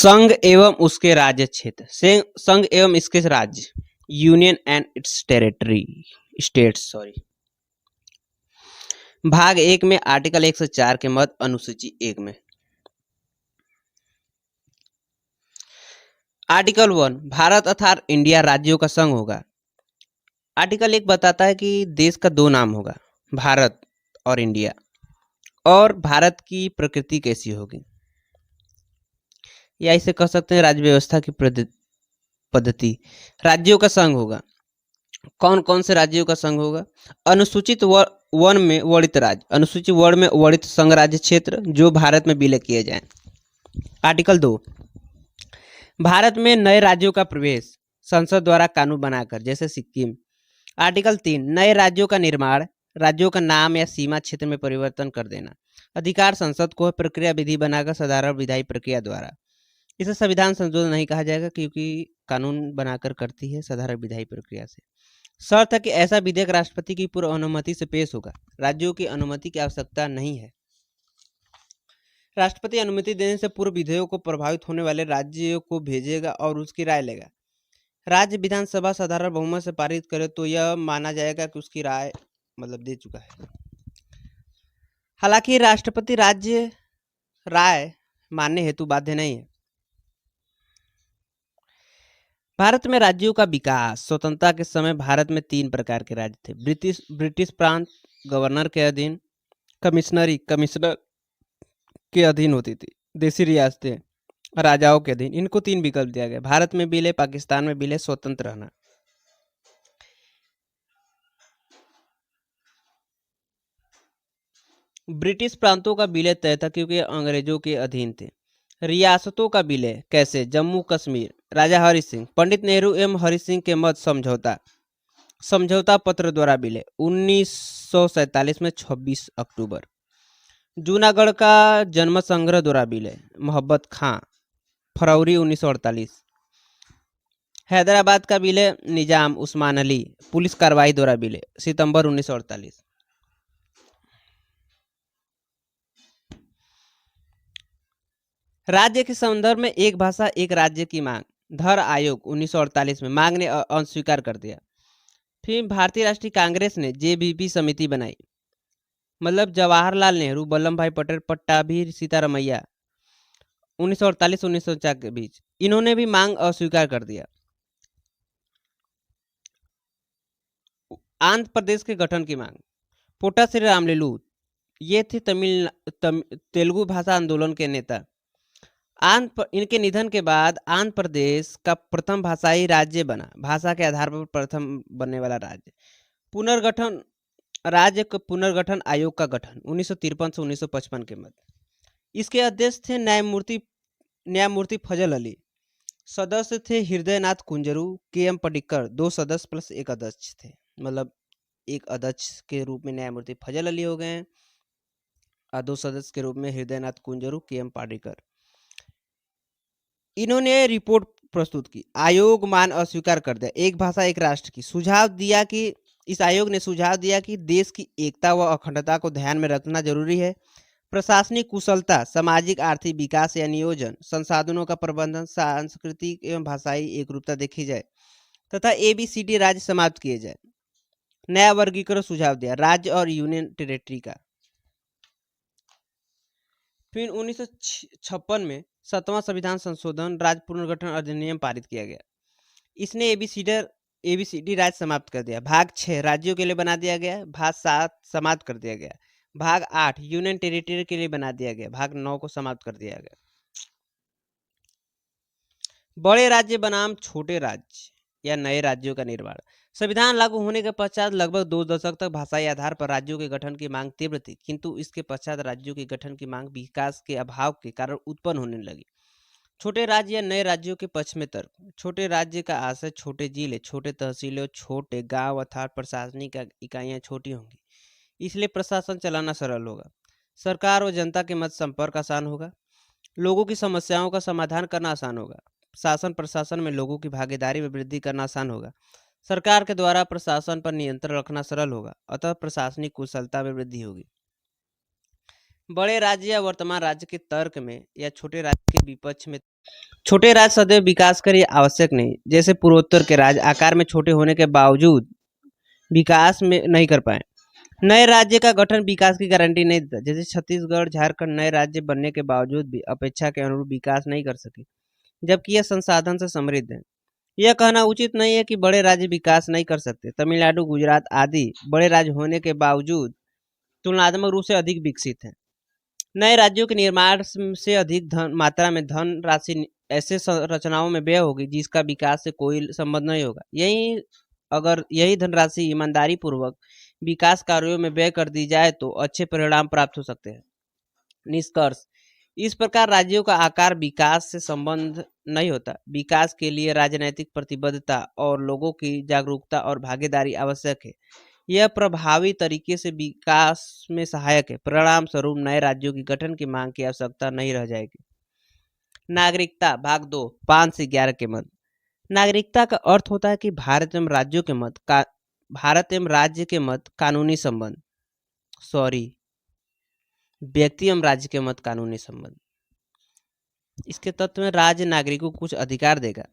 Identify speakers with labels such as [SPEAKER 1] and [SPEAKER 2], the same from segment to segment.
[SPEAKER 1] संघ एवं उसके राज्य क्षेत्र। संघ एवं इसके राज्य, union and it's territory states. भाग 1 में आर्टिकल 104 के मत अनुसूची 1 में आर्टिकल 1, भारत अर्थात इंडिया राज्यों का संघ होगा। आर्टिकल 1 बताता है कि देश का 2 नाम होगा, भारत और इंडिया, और भारत की प्रकृति कैसी होगी, या इसे कह सकते हैं राज्य व्यवस्था की पद्धति। राज्यों का संघ होगा। कौन कौन से राज्यों का संघ होगा? अनुसूचित वन में वर्णित राज्य, अनुसूचित वन में वर्णित संघ राज्य क्षेत्र जो भारत में विलय किए जाएं। आर्टिकल 2, भारत में नए राज्यों का प्रवेश संसद द्वारा कानून बनाकर, जैसे सिक्किम। आर्टिकल 3, नए राज्यों का निर्माण, राज्यों का नाम या सीमा क्षेत्र में परिवर्तन कर देना। अधिकार संसद को प्रक्रिया विधि बनाकर साधारण विधायी प्रक्रिया द्वारा। इसे संविधान संशोधन नहीं कहा जाएगा क्योंकि कानून बनाकर करती है साधारण विधायी प्रक्रिया से। शर्त है कि ऐसा विधेयक राष्ट्रपति की पूर्व अनुमति से पेश होगा। राज्यों की अनुमति की आवश्यकता नहीं है। राष्ट्रपति अनुमति देने से पूर्व विधेयक को प्रभावित होने वाले राज्यों को भेजेगा और उसकी राय लेगा। राज्य विधानसभा साधारण बहुमत से पारित करे तो यह माना जाएगा कि उसकी राय दे चुका है। हालांकि राष्ट्रपति राज्य राय मानने हेतु बाध्य नहीं है। भारत में राज्यों का विकास। स्वतंत्रता के समय भारत में 3 प्रकार के राज्य थे। ब्रिटिश प्रांत गवर्नर के अधीन, कमिश्नर के अधीन होती थी, देशी रियासतें राजाओं के अधीन। इनको 3 विकल्प दिया गया। भारत में विलय, पाकिस्तान में विलय, स्वतंत्र रहना। ब्रिटिश प्रांतों का विलय तय था क्योंकि अंग्रेजों के अधीन थे। रियासतों का विलय कैसे? जम्मू कश्मीर, राजा हरि सिंह, पंडित नेहरू एवं हरि सिंह के मध्य समझौता पत्र द्वारा विलय 1947 में 26 अक्टूबर। जूनागढ़ का जन्म संग्रह द्वारा विलय मोहब्बत खां, फरवरी 1948। हैदराबाद का विलय निजाम उस्मान अली, पुलिस कार्रवाई द्वारा विलय सितंबर 1948। राज्य के संदर्भ में एक भाषा एक राज्य की मांग, धर आयोग 1948 में मांग ने अस्वीकार कर दिया। फिर भारतीय राष्ट्रीय कांग्रेस ने जेबीपी समिति बनाई, जवाहरलाल नेहरू, वल्लभ भाई पटेल, पट्टाभी सीतारमैया 1948-1949 के बीच। इन्होंने भी मांग अस्वीकार कर दिया। आंध्र प्रदेश के गठन की मांग, पोटा श्री रामलीलू, ये थे तेलुगु भाषा आंदोलन के नेता। इनके निधन के बाद आंध्र प्रदेश का प्रथम भाषाई राज्य बना, भाषा के आधार पर प्रथम बनने वाला राज्य। पुनर्गठन आयोग का गठन 1953 से 1955 के मध्य। इसके अध्यक्ष थे न्यायमूर्ति फजल अली। सदस्य थे हृदयनाथ कुंजरू, के.एम. पडिक्कर। 2 सदस्य प्लस 1 अध्यक्ष थे, एक अध्यक्ष के रूप में न्यायमूर्ति फजल अली हो गए और 2 सदस्य के रूप में हृदयनाथ कुंजरू, के.एम. पाडिक्कर। इन्होंने रिपोर्ट प्रस्तुत की। आयोग मान अस्वीकार कर दिया एक भाषा एक राष्ट्र की। इस आयोग ने सुझाव दिया कि देश की एकता व अखंडता को ध्यान में रखना जरूरी है। प्रशासनिक कुशलता, सामाजिक आर्थिक विकास या नियोजन, संसाधनों का प्रबंधन, सांस्कृतिक एवं भाषाई एकरूपता देखी जाए तथा ABCD राज्य समाप्त किए जाए। नया वर्गीकरण सुझाव दिया राज्य और यूनियन टेरिटरी का। फिर 1956 में 7वां संविधान संशोधन राज्य पुनर्गठन अधिनियम पारित किया गया। इसने ABCD राज्य समाप्त कर दिया। भाग 6 राज्यों के लिए बना दिया गया। भाग 7 समाप्त कर दिया गया। भाग 8 यूनियन टेरिटरी के लिए बना दिया गया। भाग 9 को समाप्त कर दिया गया। बड़े राज्य बनाम छोटे राज्य या नए राज्यों का निर्माण। संविधान लागू होने के पश्चात लगभग 2 दशक तक भाषाई आधार पर राज्यों के गठन की मांग तीव्र थी, किंतु इसके पश्चात राज्यों के गठन की मांग विकास के अभाव के कारण उत्पन्न होने लगी। छोटे राज्य या नए राज्यों के पक्ष में तर्क। छोटे राज्य का आशय छोटे जिले, छोटे तहसीलें, छोटे गांव अर्थात प्रशासनिक इकाइयां छोटी होंगी, इसलिए प्रशासन चलाना सरल होगा। सरकार और जनता के मध्य संपर्क आसान होगा। लोगों की समस्याओं का समाधान करना आसान होगा। शासन प्रशासन में लोगों की भागीदारी में वृद्धि करना आसान होगा। सरकार के द्वारा प्रशासन पर नियंत्रण रखना सरल होगा, अतः प्रशासनिक कुशलता में वृद्धि होगी। बड़े राज्य या वर्तमान राज्य के तर्क में या छोटे राज्य के विपक्ष में छोटे राज्य सदैव विकास कर ये आवश्यक नहीं, जैसे पूर्वोत्तर के राज्य आकार में छोटे होने के बावजूद विकास में नहीं कर पाए। नए राज्य का गठन विकास की गारंटी नहीं देता, जैसे छत्तीसगढ़ झारखंड नए राज्य बनने के बावजूद भी अपेक्षा के अनुरूप विकास नहीं कर सके, जबकि यह संसाधन से समृद्ध है। यह कहना उचित नहीं है कि बड़े राज्य विकास नहीं कर सकते। तमिलनाडु गुजरात आदि बड़े राज्य होने के बावजूद तुलनात्मक रूप से अधिक विकसित हैं। नए राज्यों के निर्माण से अधिक धन मात्रा में धन राशि ऐसे संरचनाओं में व्यय होगी जिसका विकास से कोई संबंध नहीं होगा। अगर यही धनराशि ईमानदारी पूर्वक विकास कार्यों में व्यय कर दी जाए तो अच्छे परिणाम प्राप्त हो सकते हैं। निष्कर्ष, इस प्रकार राज्यों का आकार विकास से संबंध नहीं होता। विकास के लिए राजनैतिक प्रतिबद्धता और लोगों की जागरूकता और भागीदारी आवश्यक है। यह प्रभावी तरीके से विकास में सहायक है। परिणाम स्वरूप नए राज्यों की गठन की मांग की आवश्यकता नहीं रह जाएगी। नागरिकता भाग 2 5 से 11 के मत। नागरिकता का अर्थ होता है कि भारत एवं राज्य के मत कानूनी संबंध व्यक्ति एवं राज्य के मत कानूनी संबंध। इसके तत्व में राज्य नागरिकों को कुछ अधिकार देगा।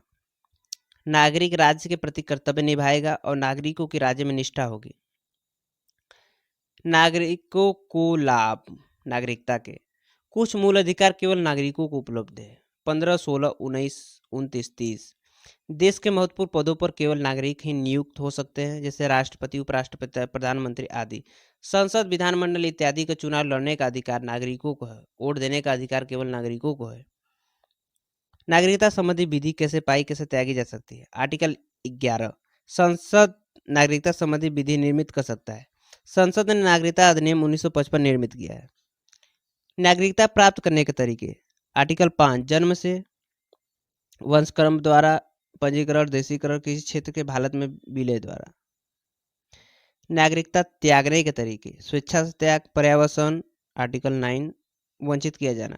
[SPEAKER 1] नागरिक राज्य के प्रति कर्तव्य निभाएगा और नागरिकों की राज्य में निष्ठा होगी। नागरिकों को लाभ। नागरिकता के कुछ मूल अधिकार केवल नागरिकों को उपलब्ध है। 15, 16, 19, 29, 30। देश के महत्वपूर्ण पदों पर केवल नागरिक ही नियुक्त हो सकते हैं, जैसे राष्ट्रपति, उपराष्ट्रपति, प्रधानमंत्री आदि। संसद, विधानमंडल इत्यादि का चुनाव लड़ने का अधिकार नागरिकों को है। वोट देने का अधिकार केवल नागरिकों को है। नागरिकता संबंधी विधि कैसे पाई कैसे त्यागी जा सकती है। आर्टिकल 11 संसद नागरिकता संबंधी विधि निर्मित कर सकता है। संसद ने नागरिकता अधिनियम 1955 निर्मित किया है। नागरिकता प्राप्त करने के तरीके। आर्टिकल 5 जन्म से, वंशक्रम द्वारा, पंजीकरण, देशीकरण, किसी क्षेत्र के हालत में विलय द्वारा। नागरिकता त्यागने के तरीके। स्वेच्छा से त्याग, पर्यावसन। आर्टिकल 9 वंचित किया जाना।